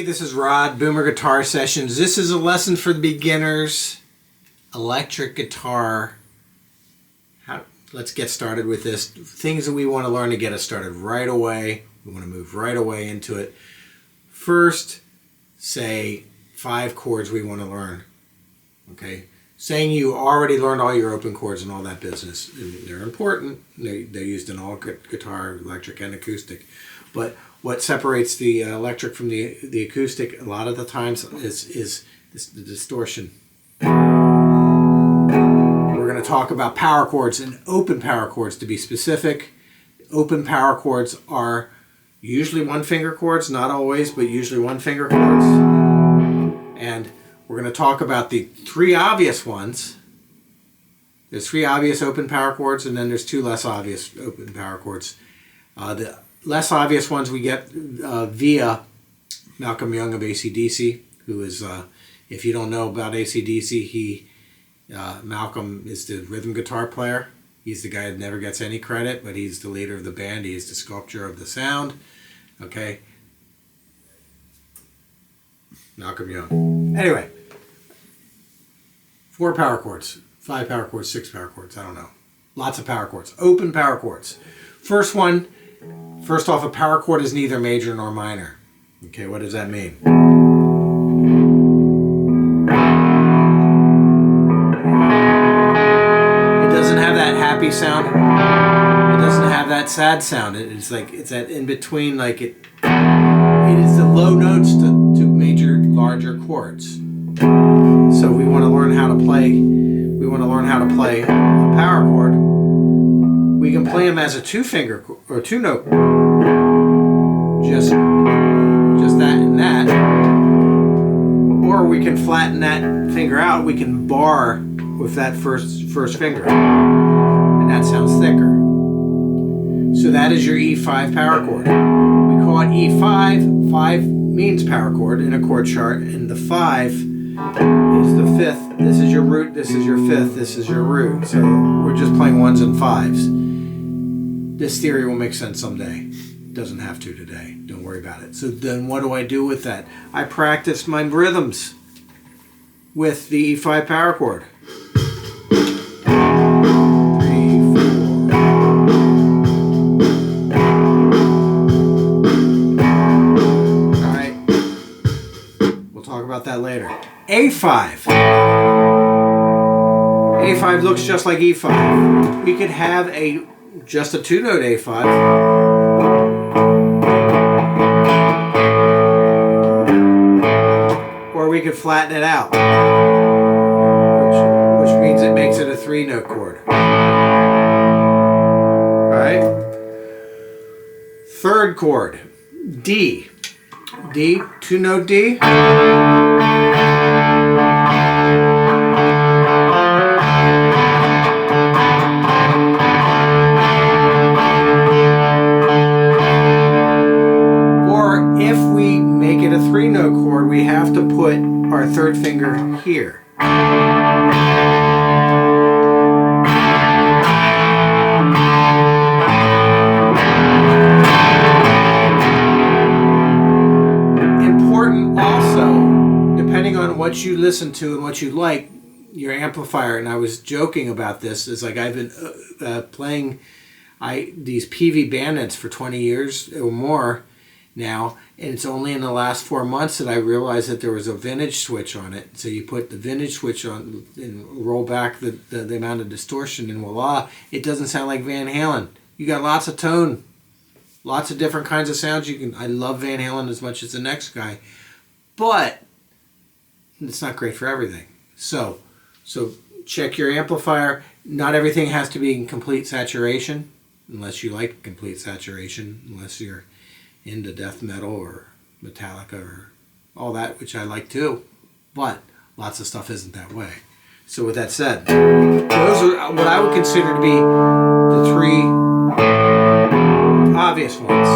this is Rod, Boomer Guitar Sessions. This is a lesson for the beginners, electric guitar. Let's get started with this. Things that we want to learn to get us started right away. We want to move right away into it. First, say 5 chords we want to learn. Okay, saying you already learned all your open chords and all that business. They're important. They're used in all guitar, electric and acoustic. But what separates the electric from the acoustic a lot of the times is the distortion. We're going to talk about power chords and open power chords. To be specific, open power chords are usually 1-finger chords, not always, but usually 1-finger chords. And we're going to talk about the 3 obvious ones. There's 3 obvious open power chords, and then there's 2 less obvious open power chords. The less obvious ones we get via Malcolm Young of AC/DC, who is, if you don't know about AC/DC, Malcolm is the rhythm guitar player. He's the guy that never gets any credit, but he's the leader of the band. He is the sculptor of the sound. Okay. Malcolm Young. Anyway, 4 power chords, 5 power chords, 6 power chords, I don't know. Lots of power chords. Open power chords. First off, a power chord is neither major nor minor. Okay, what does that mean? It doesn't have that happy sound. It doesn't have that sad sound. It's like, it's that in between, like it is the low notes to major, larger chords. So we want to learn how to play. We want to learn how to play a power chord. We can play them as a 2-finger or 2-note, just that and that. Or we can flatten that finger out. We can bar with that first finger, and that sounds thicker. So that is your E5 power chord. We call it E5. 5 means power chord in a chord chart, and the 5 is the 5th. This is your root, this is your 5th, this is your root. So we're just playing 1s and 5s. This theory will make sense someday. Doesn't have to today. Don't worry about it. So then what do I do with that? I practice my rhythms with the E5 power chord. 3, 4. All right. We'll talk about that later. A5. A5 looks just like E5. We could have just a 2-note A5. Or we could flatten it out, which means it makes it a 3-note chord. Alright? 3rd chord, D. D, 2-note D. A 3-note chord, we have to put our 3rd finger here. Important also, depending on what you listen to and what you like, your amplifier, and I was joking about this, is like I've been playing these PV bandits for 20 years or more now, and it's only in the last 4 months that I realized that there was a vintage switch on it. So you put the vintage switch on and roll back the amount of distortion, and voila, it doesn't sound like Van Halen. You got lots of tone, lots of different kinds of sounds. I love Van Halen as much as the next guy, but it's not great for everything. So check your amplifier. Not everything has to be in complete saturation, unless you like complete saturation, unless you're into death metal or Metallica or all that, which I like too, but lots of stuff isn't that way. So with that said, those are what I would consider to be the 3 obvious ones.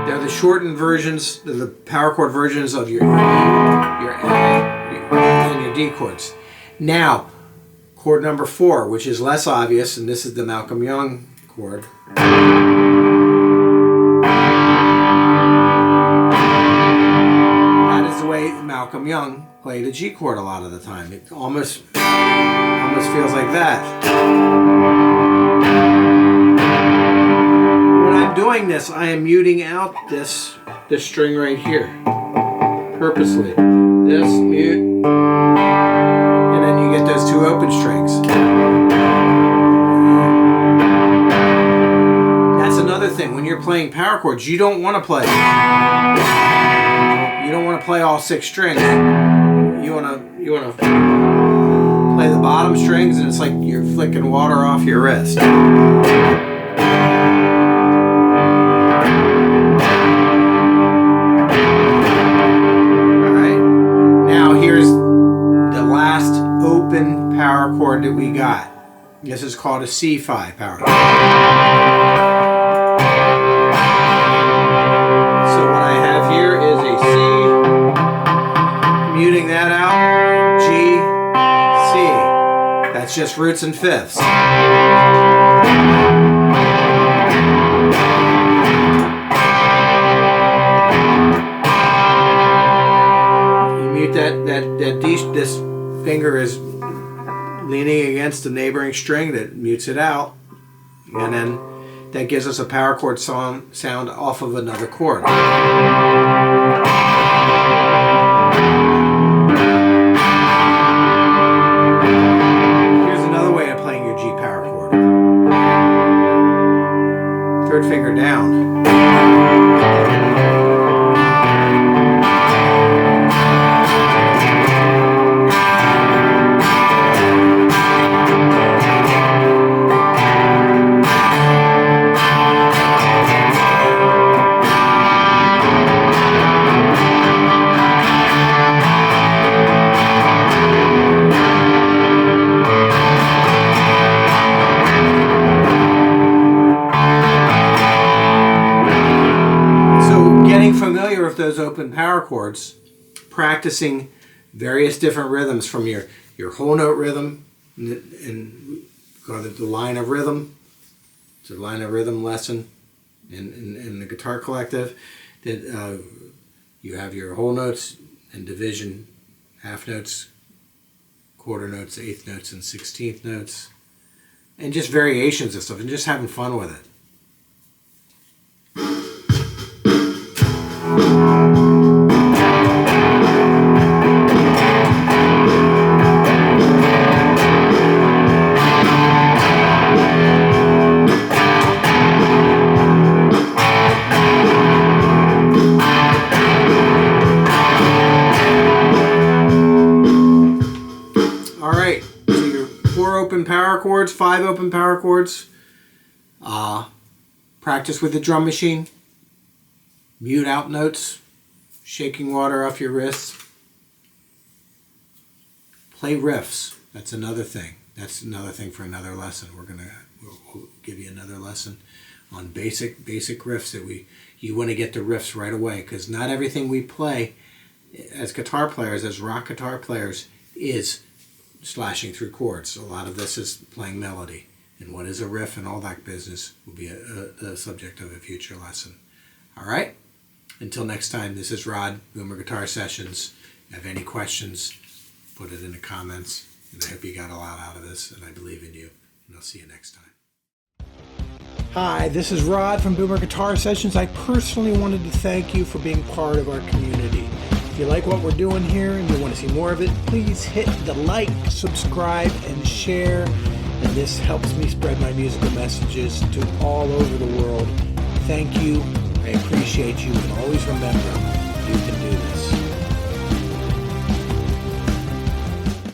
They're the shortened versions, they're the power chord versions of your E, your A, and your D chords. Now, chord number 4, which is less obvious, and this is the Malcolm Young chord. Malcolm Young played a G chord a lot of the time. It almost feels like that. When I'm doing this, I am muting out this string right here purposely. This mute, and then you get those two open strings. That's another thing. When you're playing power chords, you don't want to play. You don't want to play all 6 strings. You want to play the bottom strings, and it's like you're flicking water off your wrist. Power chord that we got. This is called a C5 power chord. So what I have here is a C, muting that out, G, C. That's just roots and fifths. You mute that D, this finger is leaning against the neighboring string that mutes it out, and then that gives us a power chord sound off of another chord. Here's another way of playing your G power chord. Third finger down. Familiar with those open power chords, practicing various different rhythms from your whole note rhythm and call it the line of rhythm. It's a line of rhythm lesson in the Guitar Collective. That you have your whole notes and division, half notes, quarter notes, eighth notes, and 16th notes, and just variations of stuff, and just having fun with it. Power chords, 5 open power chords. Practice with the drum machine. Mute out notes. Shaking water off your wrists. Play riffs. That's another thing. That's another thing for another lesson. We'll give you another lesson on basic riffs that you want to get the riffs right away, because not everything we play as guitar players, as rock guitar players, is slashing through chords. A lot of this is playing melody, and what is a riff and all that business will be a subject of a future lesson. All right, until next time, this is Rod, Boomer Guitar Sessions. If you have any questions, put it in the comments, and I hope you got a lot out of this, and I believe in you, and I'll see you next time. Hi, this is Rod from Boomer Guitar Sessions. I personally wanted to thank you for being part of our community. If you like what we're doing here and you want to see more of it, please hit the like, subscribe, and share. And this helps me spread my musical messages to all over the world. Thank you. I appreciate you. And always remember, you can do this.